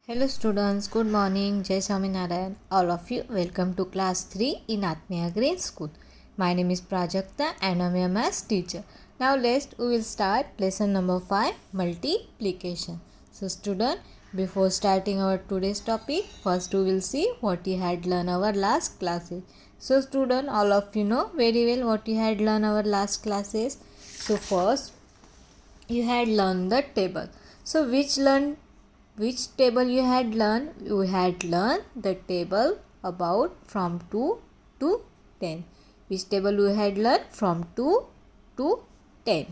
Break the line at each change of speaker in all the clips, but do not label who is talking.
Hello students, good morning. Jai Swaminarayan. All of you, welcome to class 3 in Atmiya Green School. My name is Prajakta and I am a maths teacher. Now we will start lesson number 5, multiplication. So student, before starting our today's topic, first we will see what we had learned our last classes. So student, all of you know very well what we had learned our last classes. So first, you had learned the table. So which table you had learned? You had learned the table about from 2 to 10. Which table you had learned? From 2 to 10.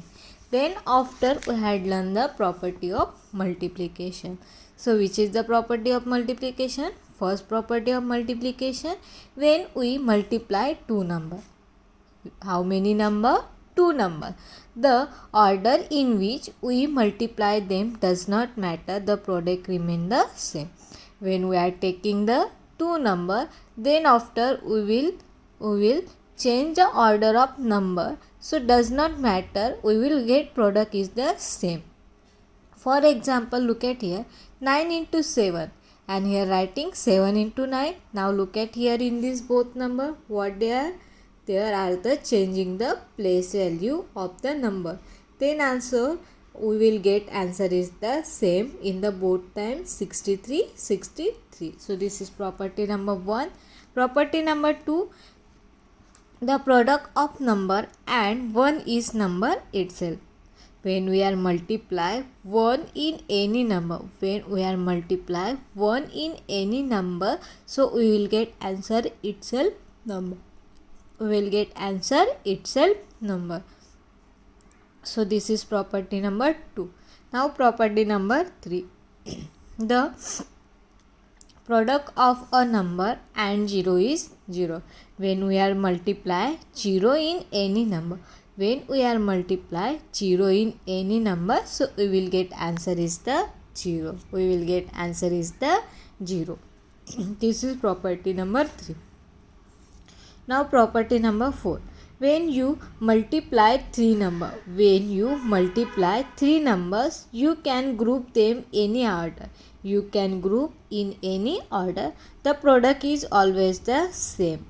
Then after we had learned the property of multiplication. So which is the property of multiplication? First property of multiplication, when we multiply two numbers. How many number? Two number. The order in which we multiply them does not matter. The product remain the same. When we are taking the two number, then after we will change the order of number. So does not matter. We will get product is the same. For example, look at here 9 into 7 and here writing 7 into 9. Now look at here in this both number what they are. There are the changing the place value of the number. Then answer we will get answer is the same in the both times 63. So this is property number 1. Property number 2, the product of number and 1 is number itself. When we are multiply 1 in any number, so we will get answer itself number. So this is property number 2. Now property number 3. The product of a number and 0 is 0. When we are multiply 0 in any number, so we will get answer is the 0. This is property number 3. Now property number 4. When you multiply three numbers, you can group them in any order. The product is always the same.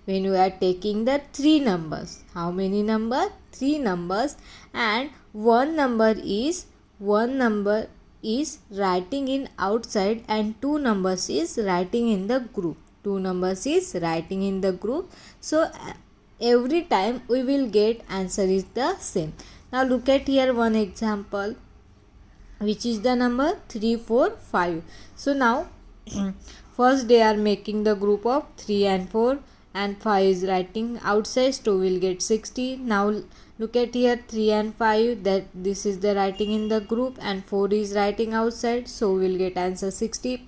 When you are taking the three numbers, how many numbers? Three numbers, and one number is writing in outside and two numbers is writing in the group. So every time we will get answer is the same. Now look at here one example, which is the number 3, 4, 5. So now first they are making the group of 3 and 4 and 5 is writing outside, so we will get 60. Now look at here 3 and 5, that this is the writing in the group and 4 is writing outside, so we will get answer 60.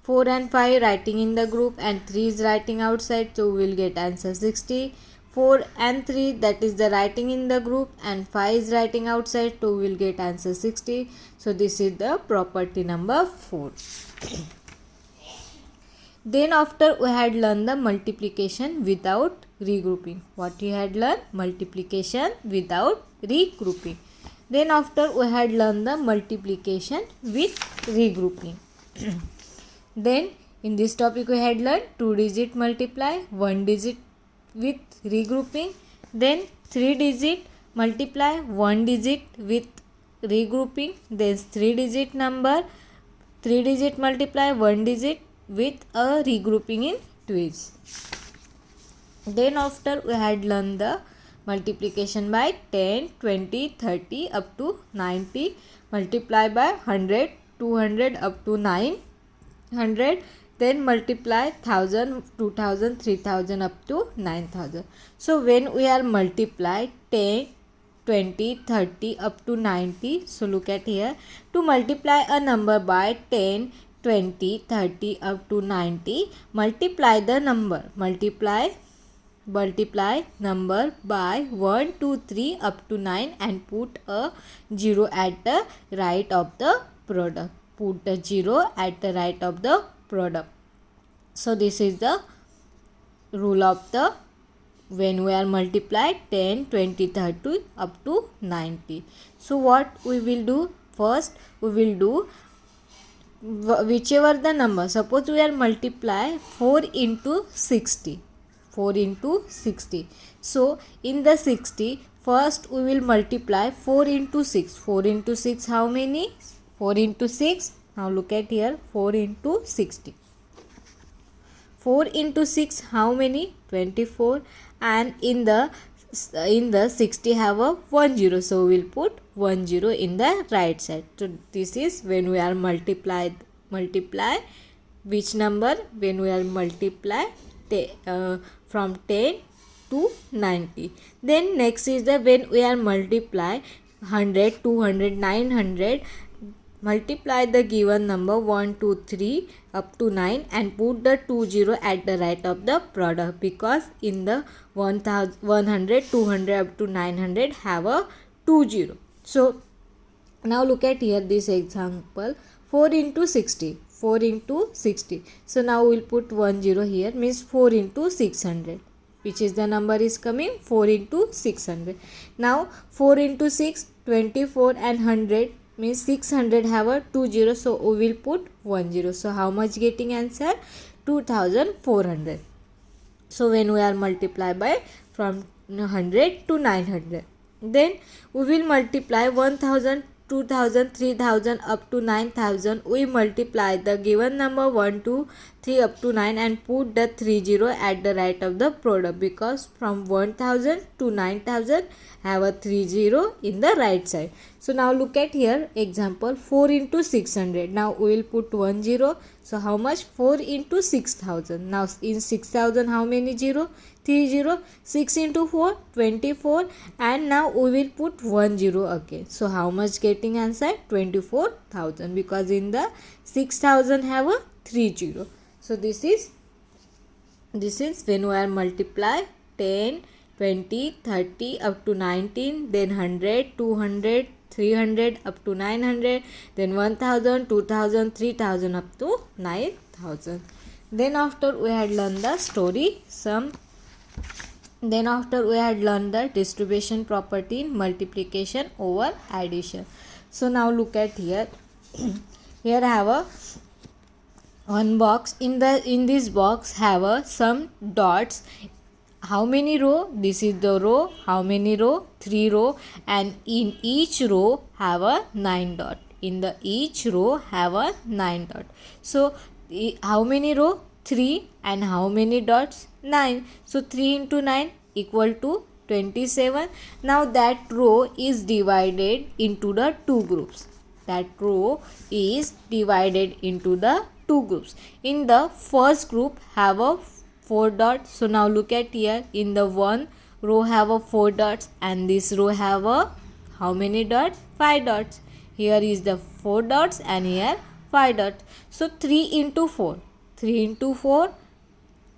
4 and 5 writing in the group and 3 is writing outside, so we will get answer 60. 4 and 3, that is the writing in the group and 5 is writing outside, so we will get answer 60. So this is the property number 4. Then after we had learned the multiplication without regrouping. What we had learned? Multiplication without regrouping. Then after we had learned the multiplication with regrouping. Then in this topic we had learned 2-digit multiply, 1-digit with regrouping. Then 3-digit multiply, 1-digit with regrouping. Then 3-digit number, 3-digit multiply, 1-digit with a regrouping in twos. Then after we had learned the multiplication by 10, 20, 30 up to 90, multiply by 100, 200 up to 900, then multiply 1000, 2000, 3000 up to 9000. So when we are multiply 10, 20, 30 up to 90, so look at here, to multiply a number by 10, 20, 30 up to 90, multiply the number. Multiply number by 1, 2, 3 up to 9 and put a 0 at the right of the product. So this is the rule of the when we are multiply 10, 20, 30 up to 90. So what we will do? first we will do whichever the number. Suppose we are multiply 4 into 60. 4 into 60. So in the 60, first we will multiply 4 into 6. 4 into 6 how many? 4 into 6. Now look at here, 4 into 60. 4 into 6 how many? 24. And in the 60 have a 10, so we will put 10 in the right side. So this is when we are multiply which number? When we are multiply from 10 to 90. Then next is the when we are multiply 100, 200, 900. Multiply the given number 1, 2, 3 up to 9 and put the 20 at the right of the product, because in the 100, 200 up to 900 have a 20. So now look at here this example, 4 into 60. 4 into 60. So now we will put 10 here, means 4 into 600. Which is the number is coming? 4 into 600. Now 4 into 6, 24 and 100. Means 600 have a 20, so we will put 10. So how much getting answer? 2400. So when we are multiply by from 100 to 900, then we will multiply 1000, 2000, 3000 up to 9000. We multiply the given number 1, 2, 3 up to 9 and put the 30 at the right of the product, because from 1000 to 9000 have a 30 in the right side. So now look at here example 4 into 600. Now we will put 10. So how much? 4 into 6000. Now in 6000 how many 0? 30. 6 into 4, 24, and now we will put 10 again. So how much getting answer? 24,000, because in the 6000 have a 30. So this is when we are multiply 10, 20, 30 up to 19, then 100, 200, 300 up to 900, then 1000, 2000, 3000 up to 9000. Then after we had learned the story sum. Then after we had learned the distribution property in multiplication over addition. So now look at here. Here I have a one box. In this box have a some dots. How many row? This is the row. How many row? 3 row. And in each row have a 9 dot. In the each row have a 9 dot. So how many row? 3. And how many dots? 9. So 3 into 9 equal to 27. Now that row is divided into the two groups. That row is divided into the two groups. In the first group have a 4 dots. So now look at here. In the one row have a 4 dots, and this row have a how many dots? 5 dots. Here is the 4 dots and here 5 dots. So 3 into 4. 3 into 4,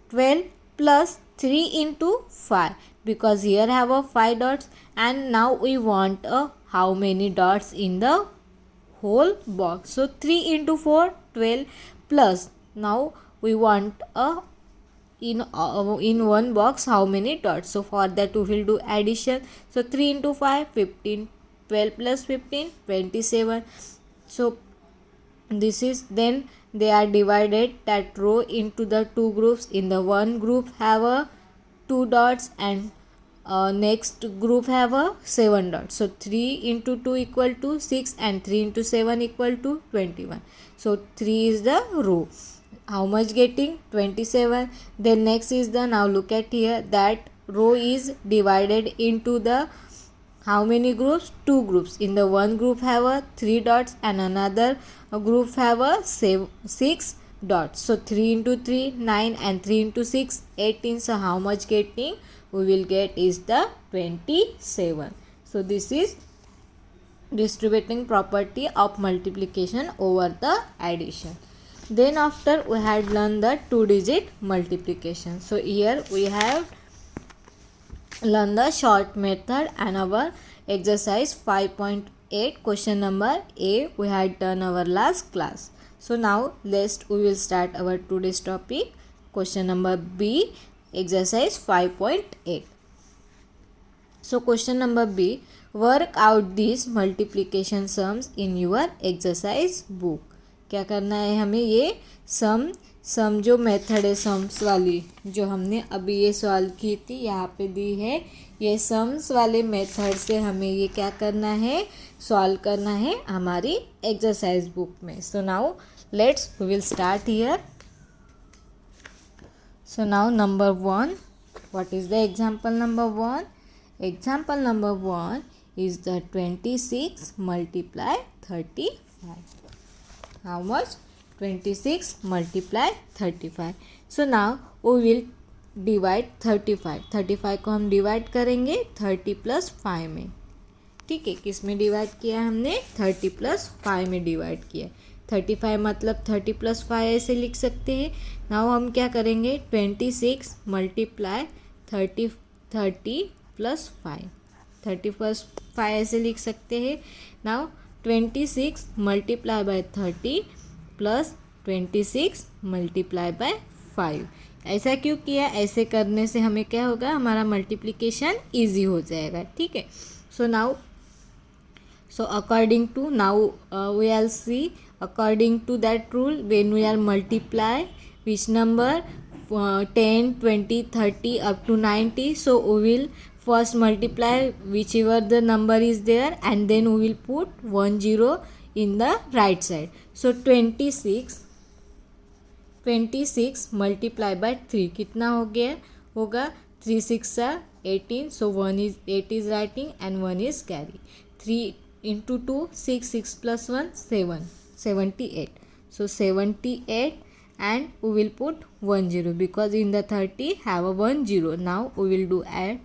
12 plus 3 into 5, because here have a 5 dots, and now we want a how many dots in the whole box. So 3 into 4, 12 plus now we want a in one box how many dots. So for that we will do addition. So 3 into 5, 15, 12 plus 15, 27. So this is then they are divided that row into the two groups. In the one group have a 2 dots and next group have a 7 dots. So 3 into 2 equal to 6 and 3 into 7 equal to 21. So 3 is the row. How much getting? 27. Then next is the, now look at here, that row is divided into the how many groups? Two groups. In the one group have a 3 dots and another group have a 6 dots. So 3 into 3, 9, and 3 into 6, 18. So how much getting? We will get is the 27. So this is distributing property of multiplication over the addition. Then after we had learned the 2-digit multiplication. So here we have learn the short method and our exercise 5.8 question number A we had done our last class. So now we will start our today's topic, question number B, exercise 5.8. So question number B, work out this multiplication sums in your exercise book. क्या करना है हमें, ये सम जो method है sums वाली, जो हमने अभी ये सॉल्व की थी यहाँ पे दी है, ये सम्स वाले मेथड से हमें ये क्या करना है, सॉल्व करना है हमारी एक्सरसाइज बुक में। So now let's we will start here. So now number 1, what is the example number 1? Example number 1 is the 26 multiply 35. How much? 26 multiply 35. So now we will divide 35. 35 को हम divide करेंगे 30 + 5 में। ठीक है, किस में divide किया हमने? 30 + 5 में डिवाइड किया। 35 मतलब 30 + 5 ऐसे लिख सकते हैं। नाउ हम क्या करेंगे, 26 मल्टीप्लाई 30 + 5, 30 + 5 ऐसे लिख सकते हैं। Now 26 multiply by 30 + 26 multiply by 5। ऐसा क्यों किया? ऐसे करने से हमें क्या होगा, हमारा मल्टीप्लिकेशन ईजी हो जाएगा। ठीक है, so now according to now we'll see according to that rule, when we are multiply which number 10 20 30 up to 90, so we will first multiply whichever the number is there and then we will put 1 0 in the right side. So 26 multiply by 3 कितना हो गया होगा, 3 6 18, so 8 is writing and 1 is carry. 3 into 2 6, 6 plus 1 7, 78. So 78 and we will put 1 0 because in the 30 have a 1 0. Now we will do add.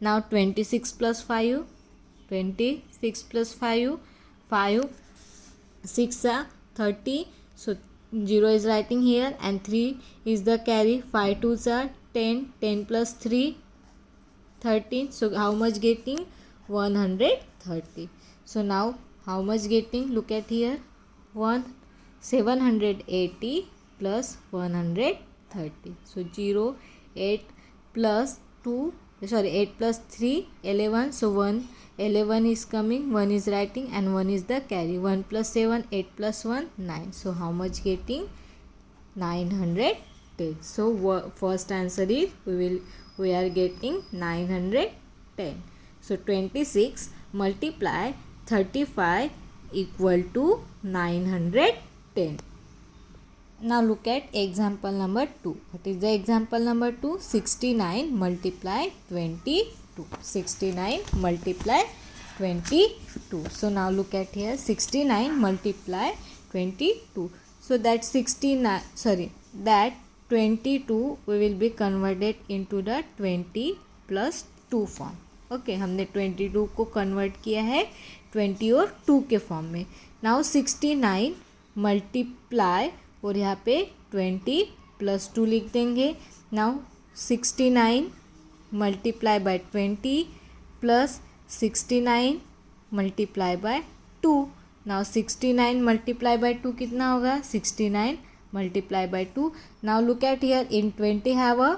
Now 26 plus 5, 26 plus 5, 5 6 30. So 0 is writing here and 3 is the carry. 5 2s are 10, 10 plus 3 13. So how much getting? 130. So now how much getting? Look at here, 780 plus 130. So 0 8 plus 2, sorry 8 plus 3 11. So 1 11 is coming, 1 is writing and 1 is the carry. 1 plus 7 8 plus 1 9. So how much getting? 910. So first answer is we are getting 910. So 26 multiply 35 equal to 910. Now look at example number 2. What is the example number 2? 69 multiply 22. 69 multiply 22. So now look at here, 69 multiply 22. So that 22 we will be converted into the 20 plus 2 form. Okay, हमने 22 को convert किया है 20 और 2 के form में। Now 69 multiply और यहाँ पे 20 + 2 लिख देंगे। Now 69 multiply bye 20 plus 69 multiply bye 2। Now 69 multiply bye 2 कितना होगा? 69 multiply bye 2। Now look at here, in 20 have a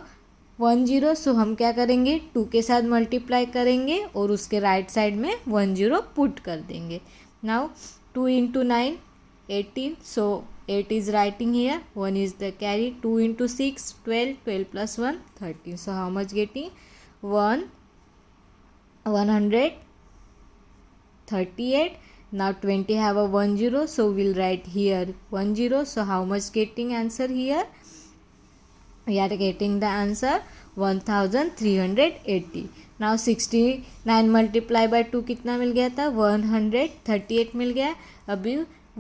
1 0, सो हम क्या करेंगे, 2 के साथ मल्टीप्लाई करेंगे और उसके राइट साइड में 1 0 पुट कर देंगे। Now 2 into 9 18, so 8 is writing here, 1 is the carry. 2 into 6 12, 12 plus 1 13. So how much getting? 138. Now 20 have a 1 0, so we'll write here 1 0. So how much getting answer here? We are getting the answer 1380. Now 69 multiply bye 2 कितना मिल गया था? 138 मिल गया। अभी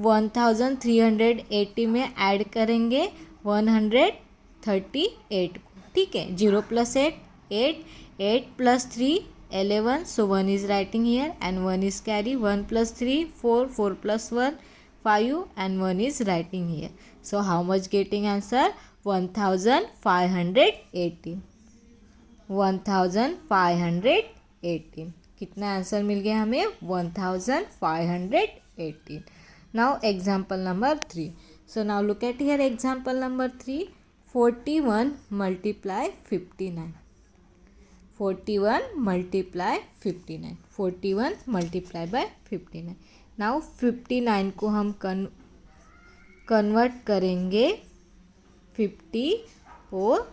1380 में add करेंगे 138 को। ठीक है, 0 plus 8 8, 8 plus 3 11. So 1 is writing here and 1 is carry. 1 plus 3 4, 4 plus 1 5 and 1 is writing here. So how much getting answer? 1518. 1518 कितना आंसर मिल गया हमें? 1518. Now example number 3. So now look at here, example number 3. 41 multiply 59. 41 multiply 59. 41 multiply by 59। Now 59 को हम convert करेंगे 50 और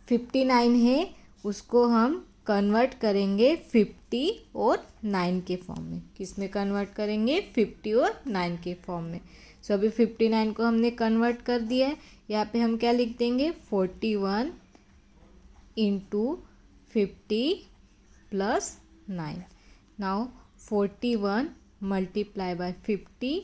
59 है उसको हम कन्वर्ट करेंगे 50 और 9 के फॉर्म में। किस में कन्वर्ट करेंगे? 50 और 9 के फॉर्म में। सो अभी 59 को हमने कन्वर्ट कर दिया है। यहाँ पे हम क्या लिख देंगे? 41 into 50 plus 9। Now 41 multiply by 50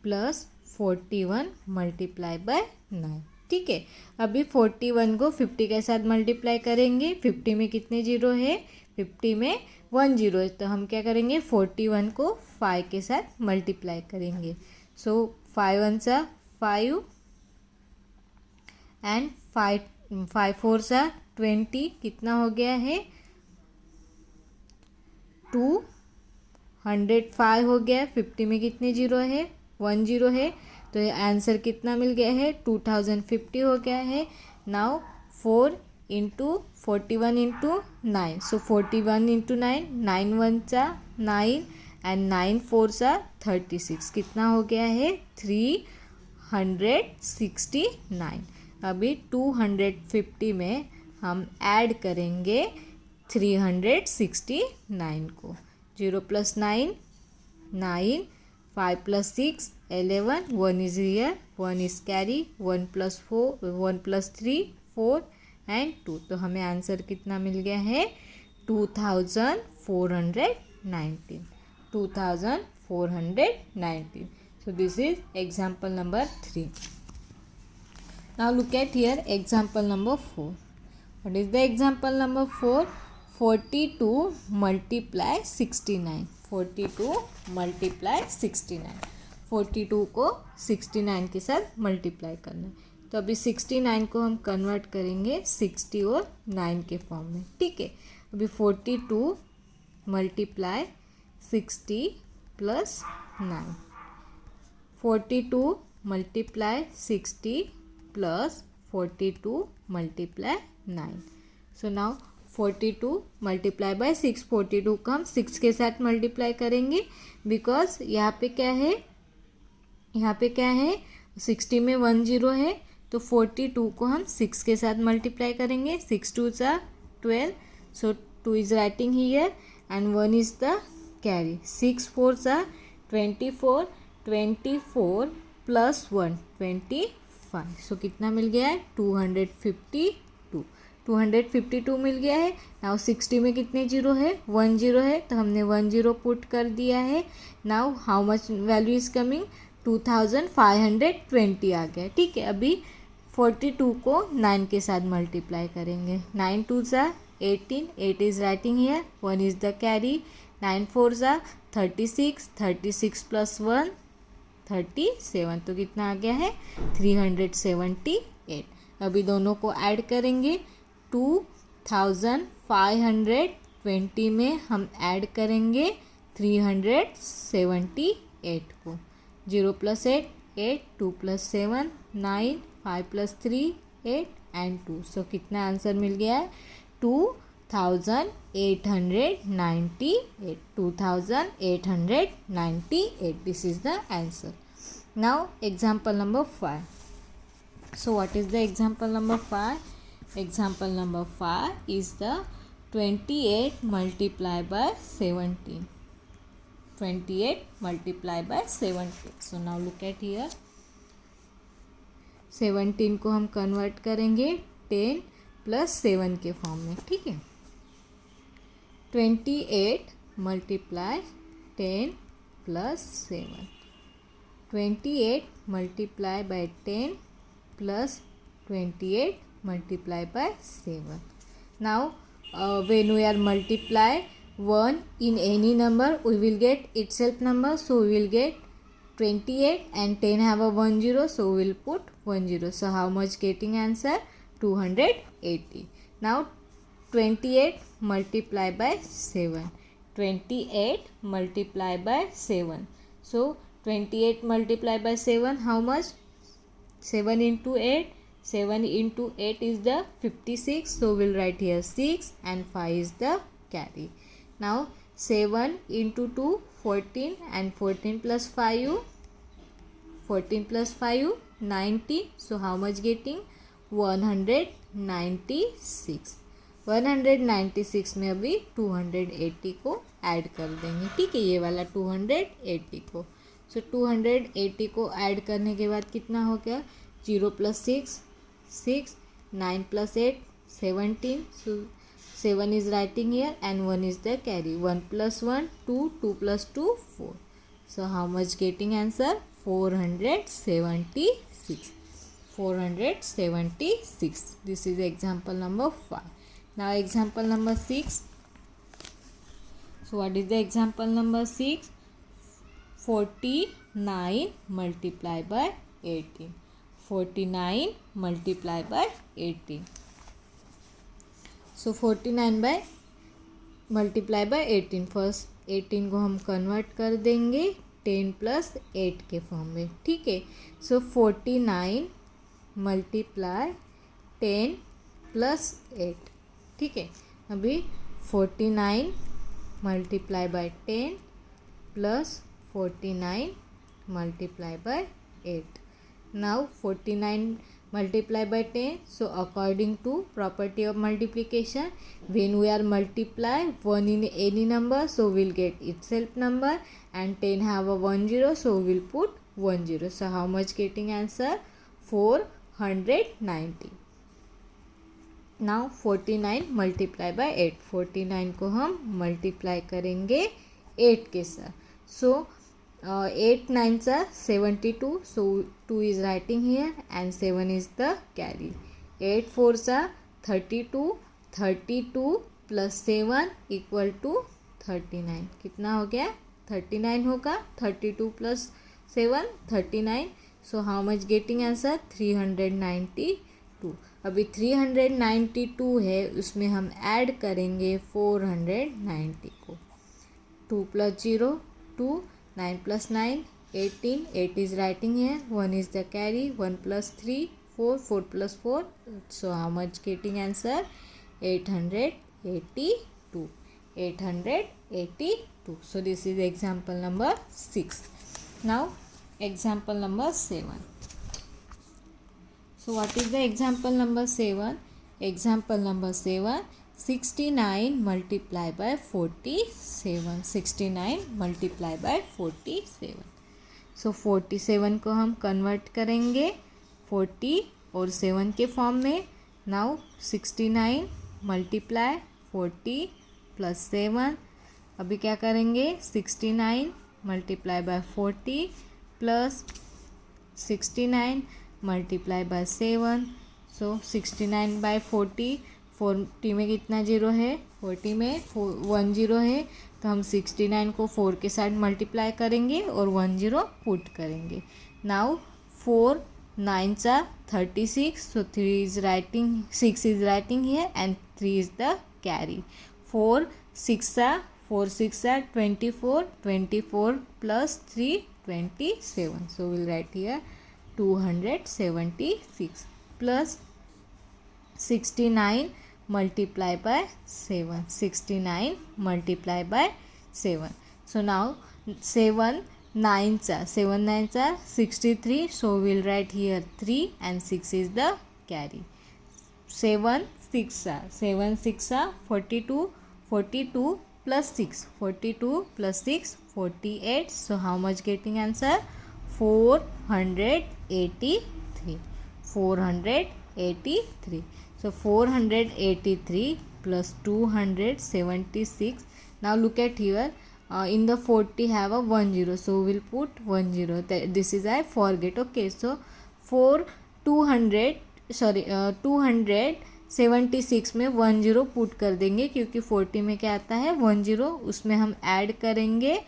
plus 41 multiply by 9। ठीक है, अभी 41 को 50 के साथ मल्टीप्लाई करेंगे। 50 में कितने जीरो है? 50 में 1 जीरो है, तो हम क्या करेंगे? 41 को 5 के साथ मल्टीप्लाई करेंगे। सो 5 1 सा 5 एंड 5 4 सा 20, कितना हो गया है? 205 हो गया। 50 में कितने जीरो है? 1 जीरो है, तो ये आंसर कितना मिल गया है? 2050 हो गया है। नाउ 4 इंटू 41 इंटू 9, सो 41 इंटू 9, 9 1 सा 9 एंड 9 4 सा 36, कितना हो गया है? 369। अभी 250 में हम ऐड करेंगे 369 को। 0 plus 9 9, 5 plus 6 11, 1 is here, 1 is carry, 1 plus 3 4 and 2, तो हमें आंसर कितना मिल गया है? 2419। 2419। So this is example number 3। Now look at here example number 4। What is the example number 4? 42 multiply 69। 42 multiply 69। 42 को 69 के साथ मल्टीप्लाई करना है, तो अभी 69 को हम कन्वर्ट करेंगे 60 और 9 के फॉर्म में। ठीक है, अभी 42 multiply 60 plus 9। 42 multiply 60 plus 42 multiply 9। So now 42 multiply by 6। 42 को हम 6 के साथ मल्टीप्लाई करेंगे, बिकॉज यहाँ पे क्या है? 60 में 1 जीरो है, तो 42 को हम 6 के साथ मल्टीप्लाई करेंगे। 6 2 सा 12, सो 2 is writing here and 1 is the carry. 6 4 सा 24, 24 प्लस 1 25, सो कितना मिल गया है? 252। 252 मिल गया है। नाउ 60 में कितने जीरो है? 1 जीरो है, तो हमने 1 जीरो पुट कर दिया है। Now how much value is coming? 2520 आ गया। ठीक है, अभी 42 को 9 के साथ मल्टीप्लाई करेंगे। 9 2 सा 18, 8 is writing here, 1 is the carry. 9 4 सा 36, 36 प्लस 1 37, तो कितना आ गया है? 378। अभी दोनों को ऐड करेंगे। 2520 में हम ऐड करेंगे 378 को। 0 प्लस 8 8, 2 प्लस 7 9, 5 प्लस 3 8 एंड 2, सो कितना आंसर मिल गया है? 2898। 2898, this is the answer. Now example number 5। So what is the example number 5? Example number 5 is the 28 multiplied by 17. 28 multiplied by 17. So now look at here. 17 को हम convert करेंगे 10 plus 7 के form में। ठीक है, 28 multiply 10 plus 7। 28 multiply by 10 plus 28 multiply by 7. Now when we are multiply 1 in any number, we will get itself number, so we will get 28 and 10 have a 1 0, so we will put 1 0. So how much getting answer? 280. Now 28 multiply by 7. 28 multiply by 7. So 28 multiply by 7, how much? 7 into 8, 7 into 8 is the 56, so we'll write here 6 and 5 is the carry. Now 7 into 2 14 and 14 plus 5 90. So how much getting 196. 196 में अभी 280 को add कर देंगे, ठीक है, ये वाला 280 को. सो 280 को ऐड करने के बाद कितना हो गया 0 plus 6 9 plus 8 17. So 7 is writing here and 1 is the carry. 1 plus 1 2 2 plus 2 4. So how much getting answer 476. 476. This is example number 5. Now example number 6. So what is the example number 6? 49 multiplied by 18. 49 multiplied by 18. So 49 by multiply by 18. First 18 को हम convert कर देंगे 10 plus 8 के form में, ठीक है. सो 49 multiply 10 plus 8, ठीक है. अभी 49 multiply by 10 plus 49 multiply by 8. Now 49 multiply by 10. So according to property of multiplication, when we are multiply 1 in any number, so we'll get itself number, and 10 have a 1 0, so we'll put 1 0. So how much getting answer 490. Now 49 multiply by 8. 49 को हम multiply करेंगे 8 के साथ. So 8 9s are 72, so 2 is writing here and 7 is the carry. 8 4s are 32. 32 plus 7 equal to 39. कितना हो गया 39 होगा. 32 plus 7 39. So how much getting answer 392. अभी 392 है, उसमें हम ऐड करेंगे 490 को. 2 plus 0 2. 9 plus 9 18. 8 is writing here. 1 is the carry. 1 plus 3 4. 4 plus 4. So how much getting answer 882. 882. So this is example number 6. Now example number 7. So what is the example number 7? Example number 7. 69 multiplied by 47. 69 multiplied by 47. So 47 को हम convert करेंगे 40 और 7 के form में. Now 69 multiply 40 plus 7. अभी क्या करेंगे 69 multiply by 40 plus 69 multiply by 7. So 69 by 40. 40 में कितना जीरो है 40 में 1 0 है, तो हम 69 को 4 के साथ मल्टीप्लाई करेंगे और 1 0 पुट करेंगे. Now 4 9s are 36, so 3 is writing 6 is writing here and 3 is the carry. 4 6 are 24. 24 plus 3 27. So we'll write here 276 plus 69 multiply by 7. 69 multiply by 7. So now 7 9s are 63. So we'll write here 3 and 6 is the carry. 7 6 are 42. 42 plus 6. 42 plus 6 48. So how much getting answer 483. 483. So 483 plus 276. Now look at here. In the 40 have a 1 0. So we'll put 1 0. This is I forget. Okay. So 276 में 1 0 put कर देंगे, क्योंकि 40 में क्या आता है 1 0. उसमें हम ऐड करेंगे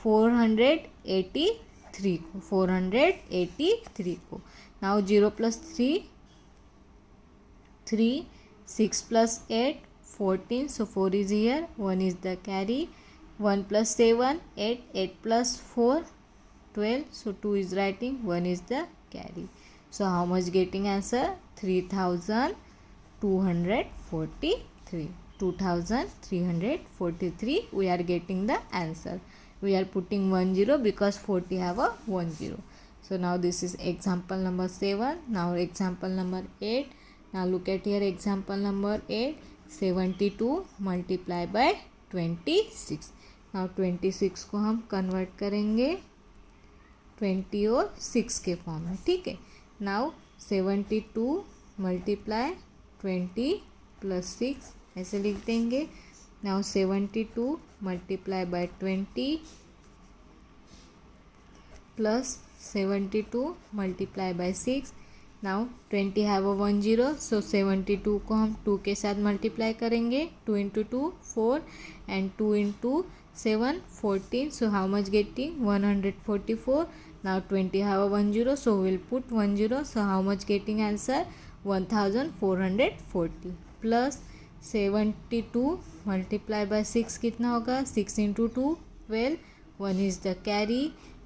483 को. 483 को. Now 0 plus 3 3. 6 plus 8 14. So 4 is here. 1 is the carry. 1 plus 7 8. 8 plus 4 12. So 2 is writing. 1 is the carry. So how much getting answer 3243. 2343 we are getting the answer. We are putting 10 because 40 have a 10. So now this is example number 7. Now example number 8. Now look at here example number 8. 72 multiply by 26. now 26 को हम convert करेंगे 20 और 6 के form में, ठीक है. Now 72 multiply 20 plus 6 ऐसे लिख देंगे. Now 72 multiply by 20 plus 72 multiply by 6. Now 20 have a 10, सो 72 को हम 2 के साथ मल्टीप्लाई करेंगे. 2 into 2 4 and 2 into 7 14. So how much getting 144. Now 20 have a 10, so we'll put 10. So how much getting answer 1440 plus 72 multiply by 6 कितना होगा 6 into 2 12. 1 is the carry.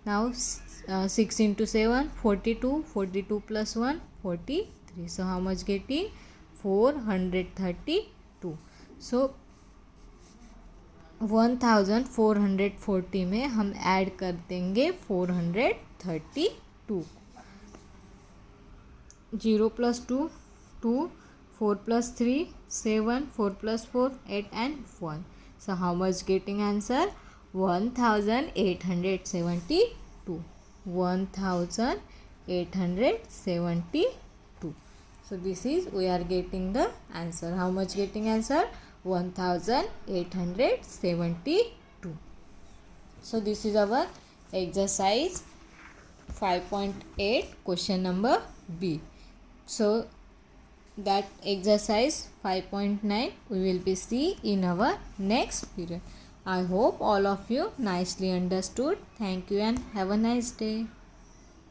Now 6 into 7 42. 42 plus 1 43. So how much getting 432. So 1440 में हम add कर देंगे 432. 0 plus 2 2, 4 plus 3 7, 4 plus 4 8 and 1. So how much getting answer 1872. 1872. So this is we are getting the answer. How much getting answer 1872. So this is our exercise 5.8 question number B. So that exercise 5.9 we will be see in our next period. I hope all of you nicely understood. Thank you and have a nice day.